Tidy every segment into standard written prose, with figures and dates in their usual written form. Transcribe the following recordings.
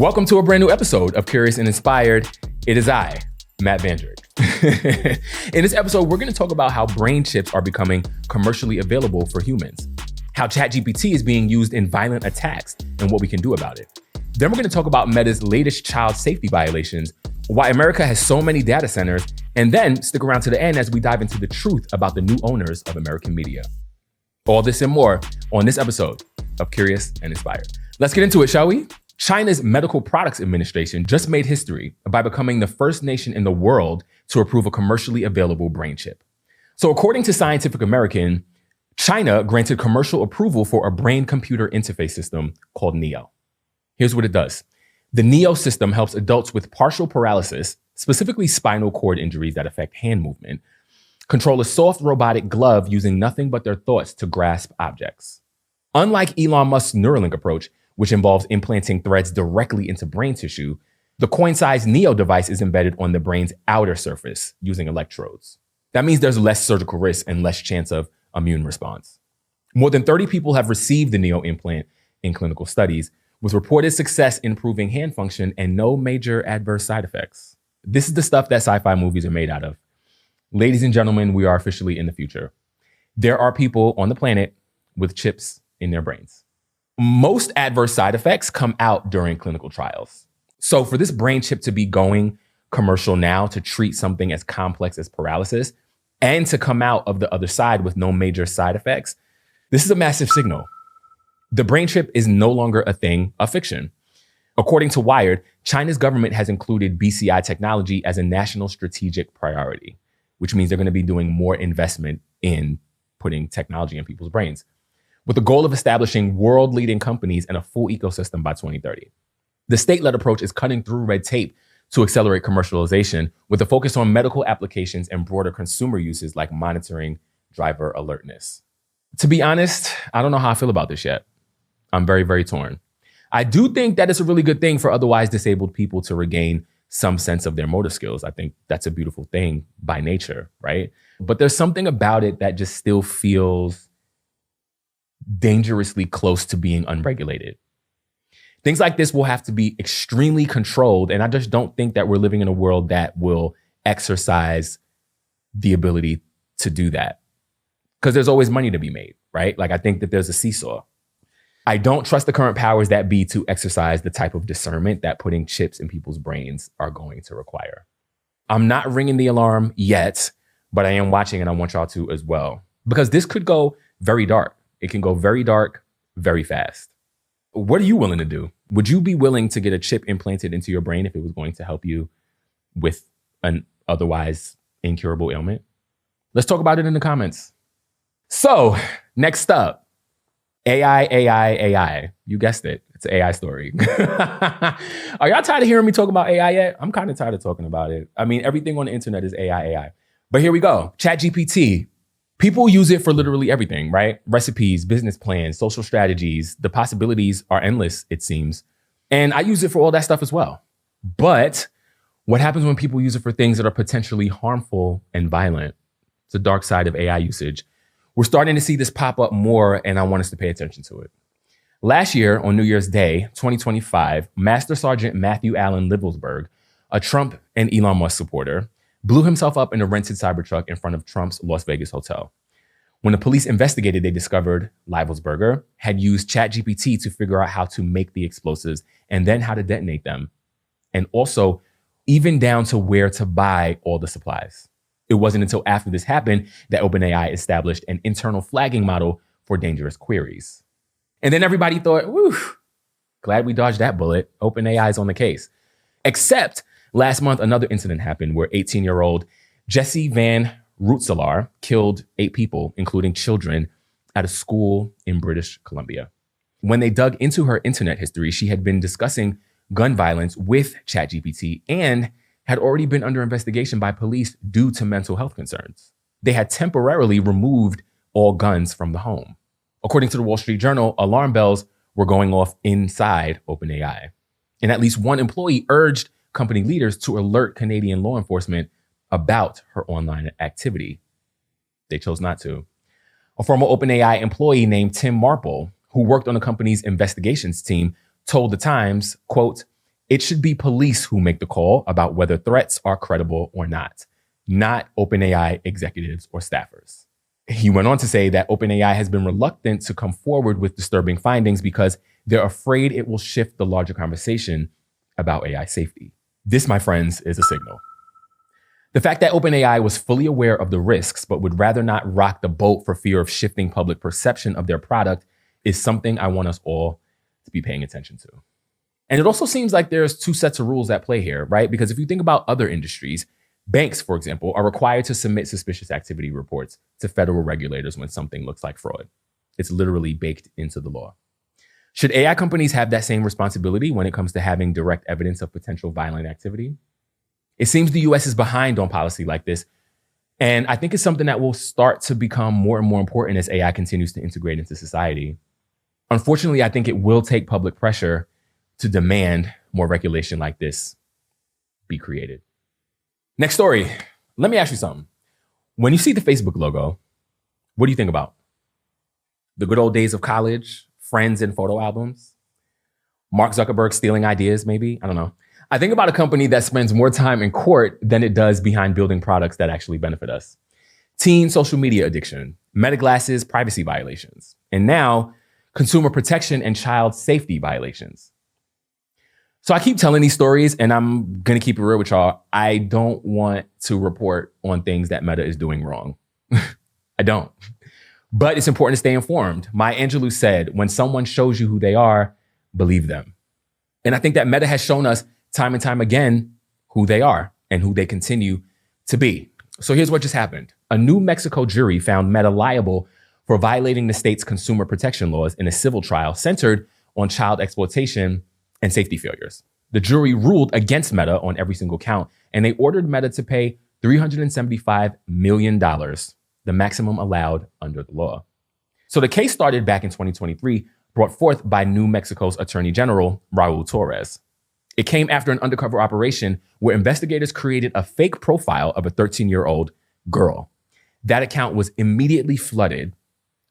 Welcome to a brand new episode of Curious and Inspired. It is I, Matt Vandrick. In this episode, we're going to talk about how brain chips are becoming commercially available for humans, how ChatGPT is being used in violent attacks, and what we can do about it. Then we're going to talk about Meta's latest child safety violations, why America has so many data centers, and then stick around to the end as we dive into the truth about the new owners of American media. All this and more on this episode of Curious and Inspired. Let's get into it, shall we? China's Medical Products Administration just made history by becoming the first nation in the world to approve a commercially available brain chip. So according to Scientific American, China granted commercial approval for a brain-computer interface system called NEO. Here's what it does. The NEO system helps adults with partial paralysis, specifically spinal cord injuries that affect hand movement, control a soft robotic glove using nothing but their thoughts to grasp objects. Unlike Elon Musk's Neuralink approach, which involves implanting threads directly into brain tissue, the coin-sized NEO device is embedded on the brain's outer surface using electrodes. That means there's less surgical risk and less chance of immune response. More than 30 people have received the NEO implant in clinical studies, with reported success improving hand function and no major adverse side effects. This is the stuff that sci-fi movies are made out of. Ladies and gentlemen, we are officially in the future. There are people on the planet with chips in their brains. Most adverse side effects come out during clinical trials. So for this brain chip to be going commercial now to treat something as complex as paralysis and to come out of the other side with no major side effects, this is a massive signal. The brain chip is no longer a thing of fiction. According to Wired, China's government has included BCI technology as a national strategic priority, which means they're going to be doing more investment in putting technology in people's brains, with the goal of establishing world-leading companies and a full ecosystem by 2030. The state-led approach is cutting through red tape to accelerate commercialization with a focus on medical applications and broader consumer uses like monitoring driver alertness. To be honest, I don't know how I feel about this yet. I'm very, very torn. I do think that it's a really good thing for otherwise disabled people to regain some sense of their motor skills. I think that's a beautiful thing by nature, right? But there's something about it that just still feels dangerously close to being unregulated. Things like this will have to be extremely controlled, and I just don't think that we're living in a world that will exercise the ability to do that. Because there's always money to be made, right? Like I think that there's a seesaw. I don't trust the current powers that be to exercise the type of discernment that putting chips in people's brains are going to require. I'm not ringing the alarm yet, but I am watching and I want y'all to as well. Because this could go very dark. It can go very dark, very fast. What are you willing to do? Would you be willing to get a chip implanted into your brain if it was going to help you with an otherwise incurable ailment? Let's talk about it in the comments. So, next up, AI. You guessed it. It's an AI story. Are y'all tired of hearing me talk about AI yet? I'm kind of tired of talking about it. I mean, everything on the internet is AI. But here we go. ChatGPT. People use it for literally everything, right? Recipes, business plans, social strategies. The possibilities are endless, it seems. And I use it for all that stuff as well. But what happens when people use it for things that are potentially harmful and violent? It's the dark side of AI usage. We're starting to see this pop up more, and I want us to pay attention to it. Last year, on New Year's Day, 2025, Master Sergeant Matthew Allen Livelsberg, a Trump and Elon Musk supporter, blew himself up in a rented Cybertruck in front of Trump's Las Vegas hotel. When the police investigated, they discovered Livelsberger had used ChatGPT to figure out how to make the explosives and then how to detonate them. And also, even down to where to buy all the supplies. It wasn't until after this happened that OpenAI established an internal flagging model for dangerous queries. And then everybody thought, whew, glad we dodged that bullet. OpenAI is on the case. Except last month, another incident happened where 18-year-old Jessie Van Rootselaar killed 8 people, including children, at a school in British Columbia. When they dug into her internet history, she had been discussing gun violence with ChatGPT and had already been under investigation by police due to mental health concerns. They had temporarily removed all guns from the home. According to the Wall Street Journal, alarm bells were going off inside OpenAI. And at least one employee urged company leaders to alert Canadian law enforcement about her online activity. They chose not to. A former OpenAI employee named Tim Marple, who worked on the company's investigations team, told The Times, quote, It should be police who make the call about whether threats are credible or not OpenAI executives or staffers. He went on to say that OpenAI has been reluctant to come forward with disturbing findings because they're afraid it will shift the larger conversation about AI safety. This, my friends, is a signal. The fact that OpenAI was fully aware of the risks but would rather not rock the boat for fear of shifting public perception of their product is something I want us all to be paying attention to. And it also seems like there's two sets of rules at play here, right? Because if you think about other industries, banks, for example, are required to submit suspicious activity reports to federal regulators when something looks like fraud. It's literally baked into the law. Should AI companies have that same responsibility when it comes to having direct evidence of potential violent activity? It seems the US is behind on policy like this, and I think it's something that will start to become more and more important as AI continues to integrate into society. Unfortunately, I think it will take public pressure to demand more regulation like this be created. Next story. Let me ask you something. When you see the Facebook logo, what do you think about? The good old days of college, friends and photo albums? Mark Zuckerberg stealing ideas, maybe? I don't know. I think about a company that spends more time in court than it does behind building products that actually benefit us. Teen social media addiction, meta glasses, privacy violations, and now consumer protection and child safety violations. So I keep telling these stories, and I'm going to keep it real with y'all. I don't want to report on things that Meta is doing wrong. I don't. But it's important to stay informed. Maya Angelou said, when someone shows you who they are, believe them. And I think that Meta has shown us time and time again who they are and who they continue to be. So here's what just happened. A New Mexico jury found Meta liable for violating the state's consumer protection laws in a civil trial centered on child exploitation and safety failures. The jury ruled against Meta on every single count, and they ordered Meta to pay $375 million, the maximum allowed under the law. So the case started back in 2023, brought forth by New Mexico's Attorney General, Raul Torres. It came after an undercover operation where investigators created a fake profile of a 13-year-old girl. That account was immediately flooded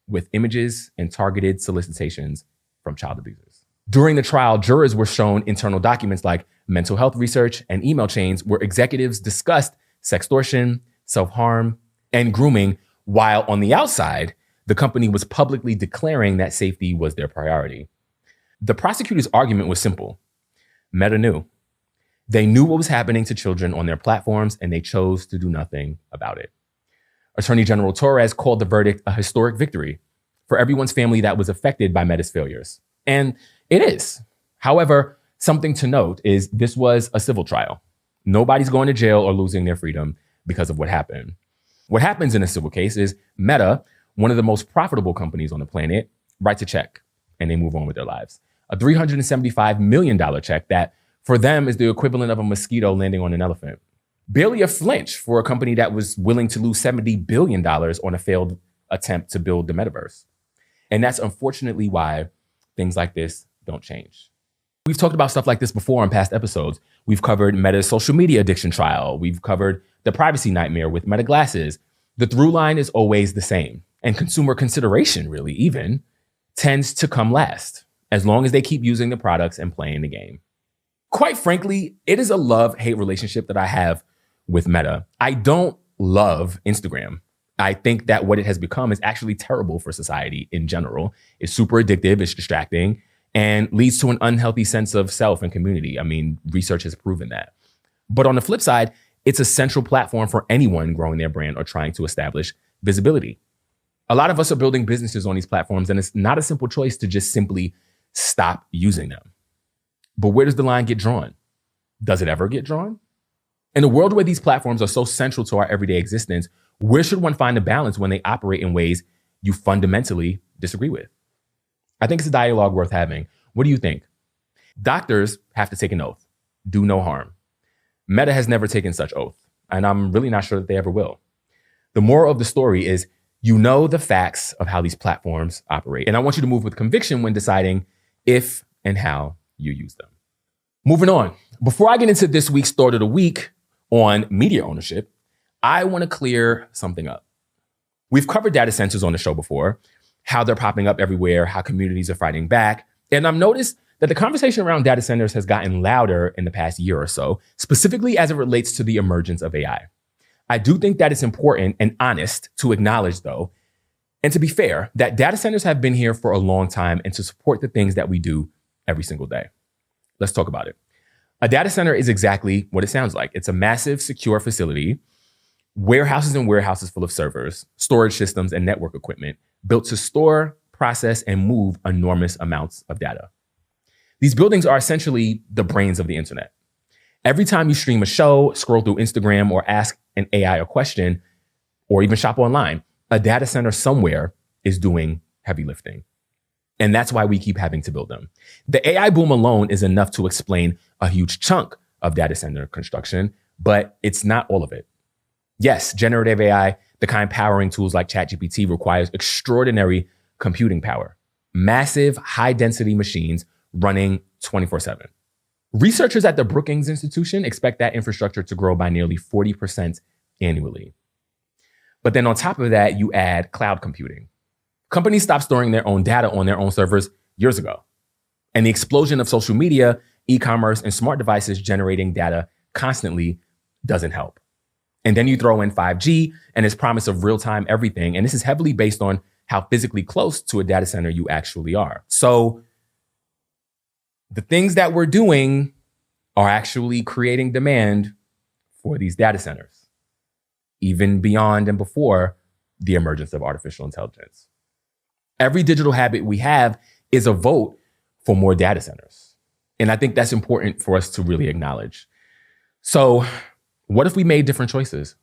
with images and targeted solicitations from child abusers. During the trial, jurors were shown internal documents like mental health research and email chains where executives discussed sextortion, self-harm, and grooming, while on the outside, the company was publicly declaring that safety was their priority. The prosecutor's argument was simple. Meta knew. They knew what was happening to children on their platforms, and they chose to do nothing about it. Attorney General Torres called the verdict a historic victory for everyone's family that was affected by Meta's failures. And it is. However, something to note is this was a civil trial. Nobody's going to jail or losing their freedom because of what happened. What happens in a civil case is Meta, one of the most profitable companies on the planet, writes a check and they move on with their lives. A $375 million check that for them is the equivalent of a mosquito landing on an elephant. Barely a flinch for a company that was willing to lose $70 billion on a failed attempt to build the metaverse. And that's unfortunately why things like this don't change. We've talked about stuff like this before on past episodes. We've covered Meta's social media addiction trial. We've covered the privacy nightmare with Meta glasses. The through line is always the same. And consumer consideration, really, even, tends to come last, as long as they keep using the products and playing the game. Quite frankly, it is a love-hate relationship that I have with Meta. I don't love Instagram. I think that what it has become is actually terrible for society in general. It's super addictive, it's distracting, and leads to an unhealthy sense of self and community. I mean, research has proven that. But on the flip side, it's a central platform for anyone growing their brand or trying to establish visibility. A lot of us are building businesses on these platforms, and it's not a simple choice to just simply stop using them. But where does the line get drawn? Does it ever get drawn? In a world where these platforms are so central to our everyday existence, where should one find a balance when they operate in ways you fundamentally disagree with? I think it's a dialogue worth having. What do you think? Doctors have to take an oath. Do no harm. Meta has never taken such oath, and I'm really not sure that they ever will. The moral of the story is you know the facts of how these platforms operate, and I want you to move with conviction when deciding if and how you use them. Moving on. Before I get into this week's Thought of the Week on media ownership, I want to clear something up. We've covered data centers on the show before, how they're popping up everywhere, how communities are fighting back. And I've noticed that the conversation around data centers has gotten louder in the past year or so, specifically as it relates to the emergence of AI. I do think that it's important and honest to acknowledge, though, and to be fair, that data centers have been here for a long time and to support the things that we do every single day. Let's talk about it. A data center is exactly what it sounds like. It's a massive, secure facility, warehouses and warehouses full of servers, storage systems, and network equipment built to store, process, and move enormous amounts of data. These buildings are essentially the brains of the internet. Every time you stream a show, scroll through Instagram, or ask an AI a question, or even shop online, a data center somewhere is doing heavy lifting. And that's why we keep having to build them. The AI boom alone is enough to explain a huge chunk of data center construction, but it's not all of it. Yes, generative AI, the kind powering tools like ChatGPT, requires extraordinary computing power, massive high-density machines running 24/7. Researchers at the Brookings Institution expect that infrastructure to grow by nearly 40% annually. But then on top of that, you add cloud computing. Companies stopped storing their own data on their own servers years ago. And the explosion of social media, e-commerce, and smart devices generating data constantly doesn't help. And then you throw in 5G and its promise of real-time everything. And this is heavily based on how physically close to a data center you actually are. So the things that we're doing are actually creating demand for these data centers, even beyond and before the emergence of artificial intelligence. Every digital habit we have is a vote for more data centers. And I think that's important for us to really acknowledge. So what if we made different choices?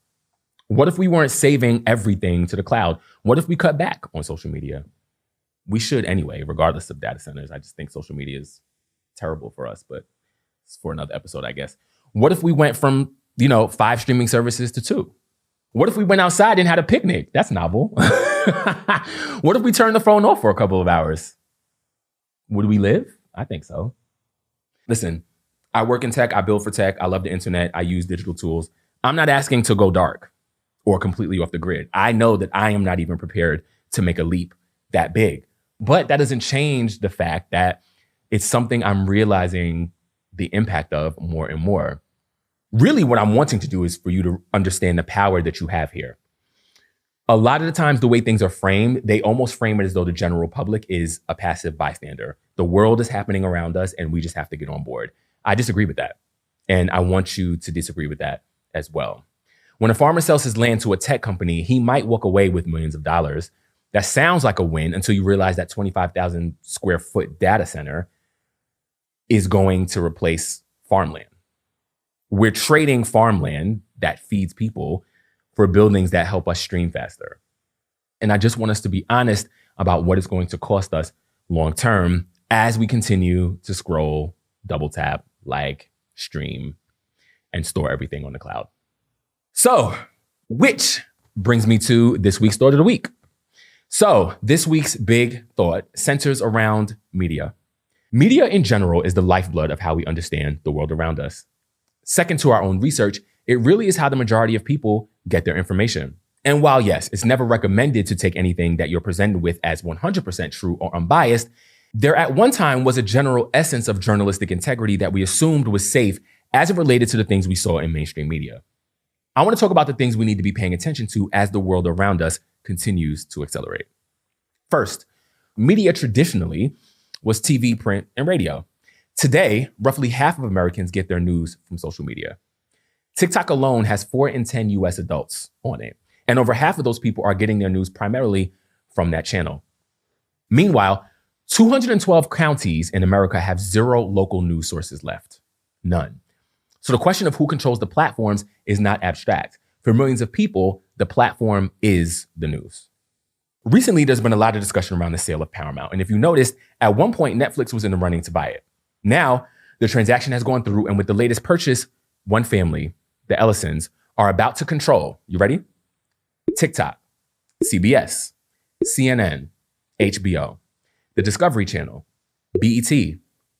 What if we weren't saving everything to the cloud? What if we cut back on social media? We should anyway, regardless of data centers. I just think social media is terrible for us, but it's for another episode, I guess. What if we went from, 5 streaming services to 2? What if we went outside and had a picnic? That's novel. What if we turned the phone off for a couple of hours? Would we live? I think so. Listen, I work in tech. I build for tech. I love the internet. I use digital tools. I'm not asking to go dark or completely off the grid. I know that I am not even prepared to make a leap that big. But that doesn't change the fact that it's something I'm realizing the impact of more and more. Really, what I'm wanting to do is for you to understand the power that you have here. A lot of the times, the way things are framed, they almost frame it as though the general public is a passive bystander. The world is happening around us and we just have to get on board. I disagree with that. And I want you to disagree with that as well. When a farmer sells his land to a tech company, he might walk away with millions of dollars. That sounds like a win until you realize that 25,000 square foot data center is going to replace farmland. We're trading farmland that feeds people for buildings that help us stream faster. And I just want us to be honest about what it's going to cost us long term as we continue to scroll, double tap, like, stream, and store everything on the cloud. So, which brings me to this week's thought of the week. So, this week's big thought centers around media. Media in general is the lifeblood of how we understand the world around us. Second to our own research, it really is how the majority of people get their information. And while yes, it's never recommended to take anything that you're presented with as 100% true or unbiased, there at one time was a general essence of journalistic integrity that we assumed was safe as it related to the things we saw in mainstream media. I want to talk about the things we need to be paying attention to as the world around us continues to accelerate. First, media traditionally was TV, print, and radio. Today, roughly half of Americans get their news from social media. TikTok alone has 4 in 10 US adults on it, and over half of those people are getting their news primarily from that channel. Meanwhile, 212 counties in America have 0 local news sources left. None. So the question of who controls the platforms is not abstract. For millions of people, the platform is the news. Recently, there's been a lot of discussion around the sale of Paramount. And if you noticed, at one point, Netflix was in the running to buy it. Now, the transaction has gone through, and with the latest purchase, one family, the Ellisons, are about to control, you ready? TikTok, CBS, CNN, HBO, the Discovery Channel, BET,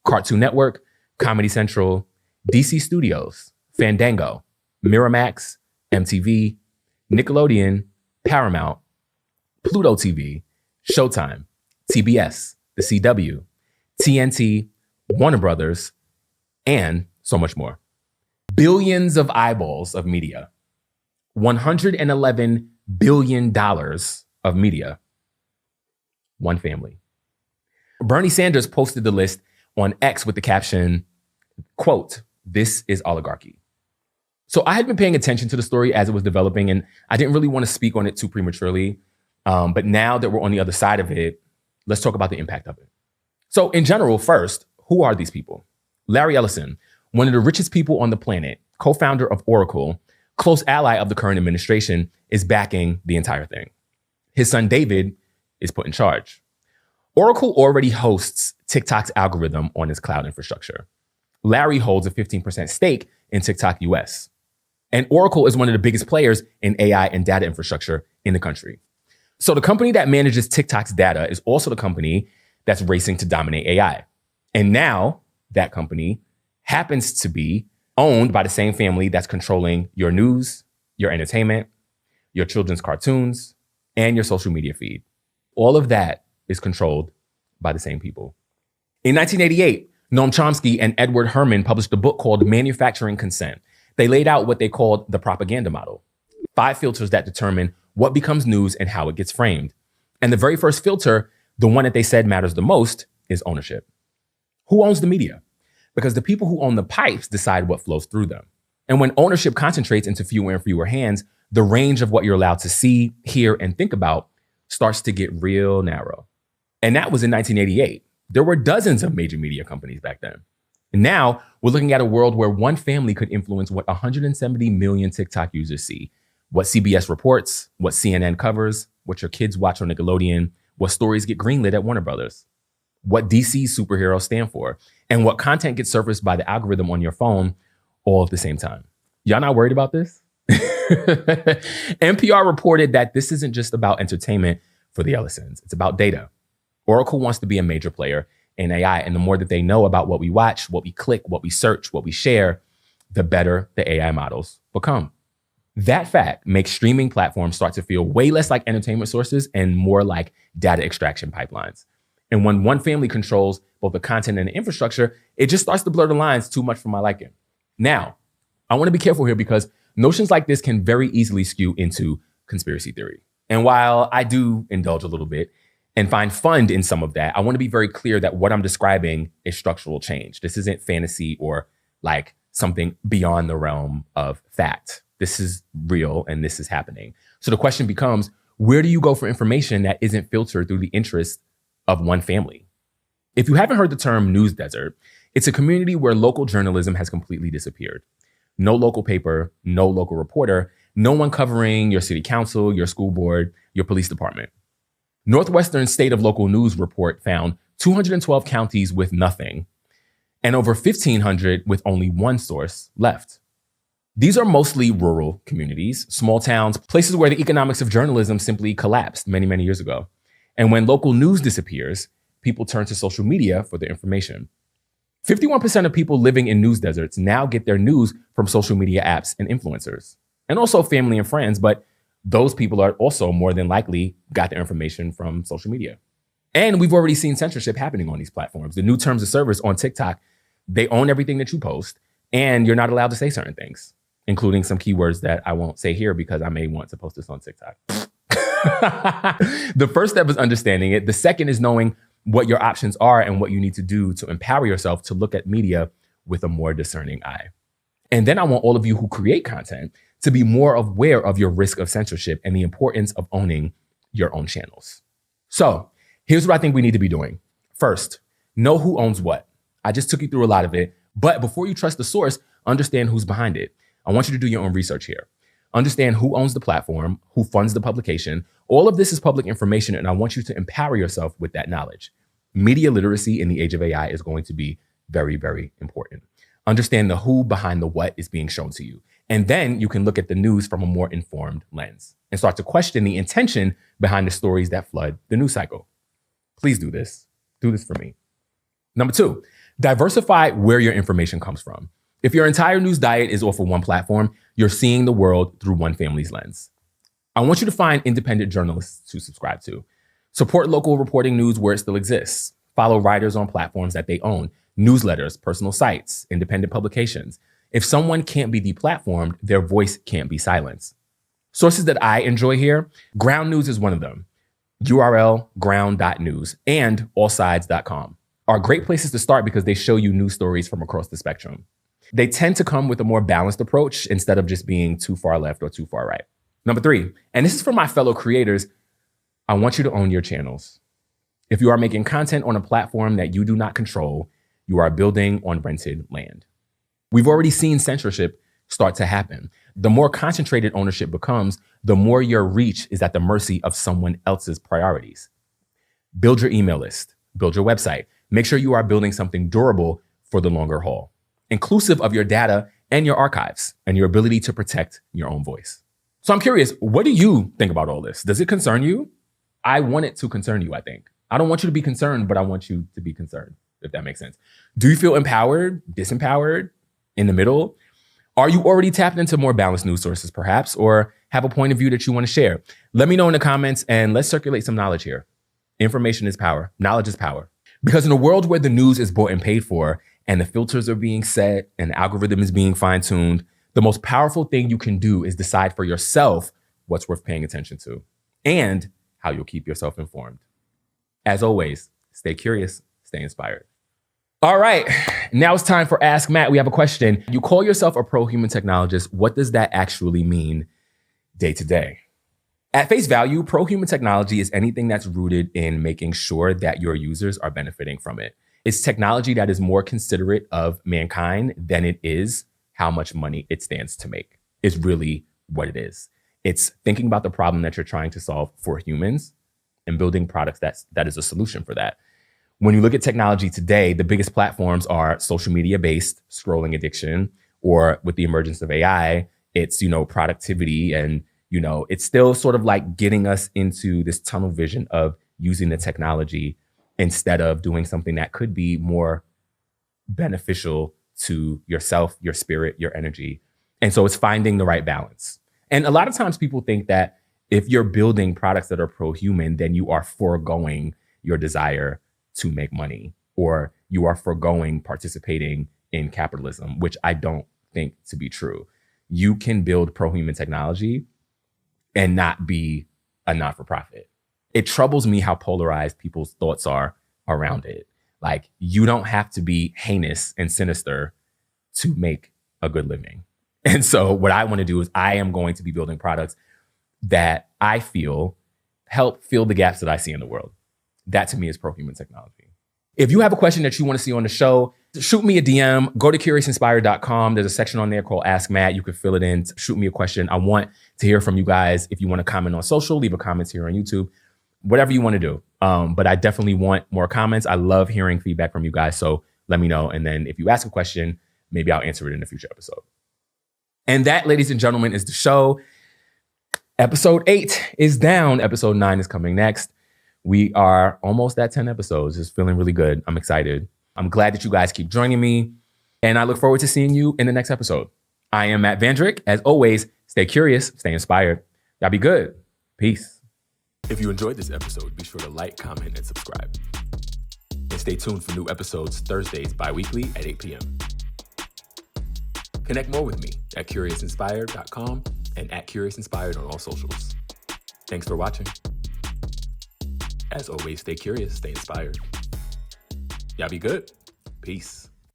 Cartoon Network, Comedy Central, DC Studios, Fandango, Miramax, MTV, Nickelodeon, Paramount, Pluto TV, Showtime, TBS, The CW, TNT, Warner Brothers, and so much more. Billions of eyeballs of media. $111 billion of media. One family. Bernie Sanders posted the list on X with the caption, quote, "This is oligarchy." So I had been paying attention to the story as it was developing, and I didn't really want to speak on it too prematurely. But now that we're on the other side of it, let's talk about the impact of it. So in general, first, who are these people? Larry Ellison, one of the richest people on the planet, co-founder of Oracle, close ally of the current administration, is backing the entire thing. His son, David, is put in charge. Oracle already hosts TikTok's algorithm on its cloud infrastructure. Larry holds a 15% stake in TikTok US. And Oracle is one of the biggest players in AI and data infrastructure in the country. So the company that manages TikTok's data is also the company that's racing to dominate AI. And now that company happens to be owned by the same family that's controlling your news, your entertainment, your children's cartoons, and your social media feed. All of that is controlled by the same people. In 1988, Noam Chomsky and Edward Herman published a book called Manufacturing Consent. They laid out what they called the propaganda model, 5 filters that determine what becomes news and how it gets framed. And the very first filter, the one that they said matters the most, is ownership. Who owns the media? Because the people who own the pipes decide what flows through them. And when ownership concentrates into fewer and fewer hands, the range of what you're allowed to see, hear, and think about starts to get real narrow. And that was in 1988. There were dozens of major media companies back then. And now we're looking at a world where one family could influence what 170 million TikTok users see, what CBS reports, what CNN covers, what your kids watch on Nickelodeon, what stories get greenlit at Warner Brothers, what DC superheroes stand for, and what content gets surfaced by the algorithm on your phone all at the same time. Y'all not worried about this? NPR reported that this isn't just about entertainment for the Ellisons. It's about data. Oracle wants to be a major player in AI, and the more that they know about what we watch, what we click, what we search, what we share, the better the AI models become. That fact makes streaming platforms start to feel way less like entertainment sources and more like data extraction pipelines. And when one family controls both the content and the infrastructure, it just starts to blur the lines too much for my liking. Now, I want to be careful here because notions like this can very easily skew into conspiracy theory. And while I do indulge a little bit and find fun in some of that, I want to be very clear that what I'm describing is structural change. This isn't fantasy or like something beyond the realm of fact. This is real and this is happening. So the question becomes, where do you go for information that isn't filtered through the interests of one family? If you haven't heard the term news desert, it's a community where local journalism has completely disappeared. No local paper, no local reporter, no one covering your city council, your school board, your police department. Northwestern State of Local News report found 212 counties with nothing and over 1,500 with only one source left. These are mostly rural communities, small towns, places where the economics of journalism simply collapsed many, many years ago. And when local news disappears, people turn to social media for their information. 51% of people living in news deserts now get their news from social media apps and influencers, and also family and friends, but those people are also more than likely got their information from social media. And we've already seen censorship happening on these platforms. The new terms of service on TikTok, they own everything that you post, and you're not allowed to say certain things, including some keywords that I won't say here because I may want to post this on TikTok. The first step is understanding it. The second is knowing what your options are and what you need to do to empower yourself to look at media with a more discerning eye. And then I want all of you who create content to be more aware of your risk of censorship and the importance of owning your own channels. So here's what I think we need to be doing. First, know who owns what. I just took you through a lot of it, but before you trust the source, understand who's behind it. I want you to do your own research here. Understand who owns the platform, who funds the publication. All of this is public information, and I want you to empower yourself with that knowledge. Media literacy in the age of AI is going to be very, very important. Understand the who behind the what is being shown to you. And then you can look at the news from a more informed lens and start to question the intention behind the stories that flood the news cycle. Please do this. Do this for me. Number 2, diversify where your information comes from. If your entire news diet is off of one platform, you're seeing the world through one family's lens. I want you to find independent journalists to subscribe to. Support local reporting news where it still exists. Follow writers on platforms that they own. newsletters, personal sites, independent publications. If someone can't be deplatformed, their voice can't be silenced. Sources that I enjoy here, Ground News is one of them. URL ground.news and allsides.com are great places to start because they show you news stories from across the spectrum. They tend to come with a more balanced approach instead of just being too far left or too far right. Number 3, and this is for my fellow creators, I want you to own your channels. If you are making content on a platform that you do not control, you are building on rented land. We've already seen censorship start to happen. The more concentrated ownership becomes, the more your reach is at the mercy of someone else's priorities. Build your email list, build your website. Make sure you are building something durable for the longer haul, inclusive of your data and your archives and your ability to protect your own voice. So I'm curious, what do you think about all this? Does it concern you? I want it to concern you, I think. I don't want you to be concerned, but I want you to be concerned, if that makes sense. Do you feel empowered, disempowered, in the middle? Are you already tapped into more balanced news sources, perhaps, or have a point of view that you want to share? Let me know in the comments and let's circulate some knowledge here. Information is power. Knowledge is power. Because in a world where the news is bought and paid for and the filters are being set and the algorithm is being fine-tuned, the most powerful thing you can do is decide for yourself what's worth paying attention to and how you'll keep yourself informed. As always, stay curious, stay inspired. All right, now it's time for Ask Matt. We have a question. You call yourself a pro-human technologist. What does that actually mean day to day? At face value, pro-human technology is anything that's rooted in making sure that your users are benefiting from it. It's technology that is more considerate of mankind than it is how much money it stands to make, is really what it is. It's thinking about the problem that you're trying to solve for humans and building products that is a solution for that. When you look at technology today, the biggest platforms are social media based, scrolling addiction, or with the emergence of AI, it's, productivity. And, it's still sort of like getting us into this tunnel vision of using the technology instead of doing something that could be more beneficial to yourself, your spirit, your energy. And so it's finding the right balance. And a lot of times people think that if you're building products that are pro-human, then you are foregoing your desire to make money, or you are foregoing participating in capitalism, which I don't think to be true. You can build pro-human technology and not be a not-for-profit. It troubles me how polarized people's thoughts are around it. Like, you don't have to be heinous and sinister to make a good living. And so what I want to do is I am going to be building products that I feel help fill the gaps that I see in the world. That to me is pro-human technology. If you have a question that you want to see on the show, shoot me a DM, go to curiousinspired.com. There's a section on there called Ask Matt. You can fill it in, shoot me a question. I want to hear from you guys. If you want to comment on social, leave a comment here on YouTube, whatever you want to do. But I definitely want more comments. I love hearing feedback from you guys. So let me know. And then if you ask a question, maybe I'll answer it in a future episode. And that, ladies and gentlemen, is the show. Episode 8 is down. Episode 9 is coming next. We are almost at 10 episodes. It's feeling really good. I'm excited. I'm glad that you guys keep joining me. And I look forward to seeing you in the next episode. I am Matt Vandrick. As always, stay curious, stay inspired. Y'all be good. Peace. If you enjoyed this episode, be sure to like, comment, and subscribe. And stay tuned for new episodes Thursdays bi-weekly at 8 p.m. Connect more with me at curiousinspired.com and at curiousinspired on all socials. Thanks for watching. As always, stay curious, stay inspired. Y'all be good. Peace.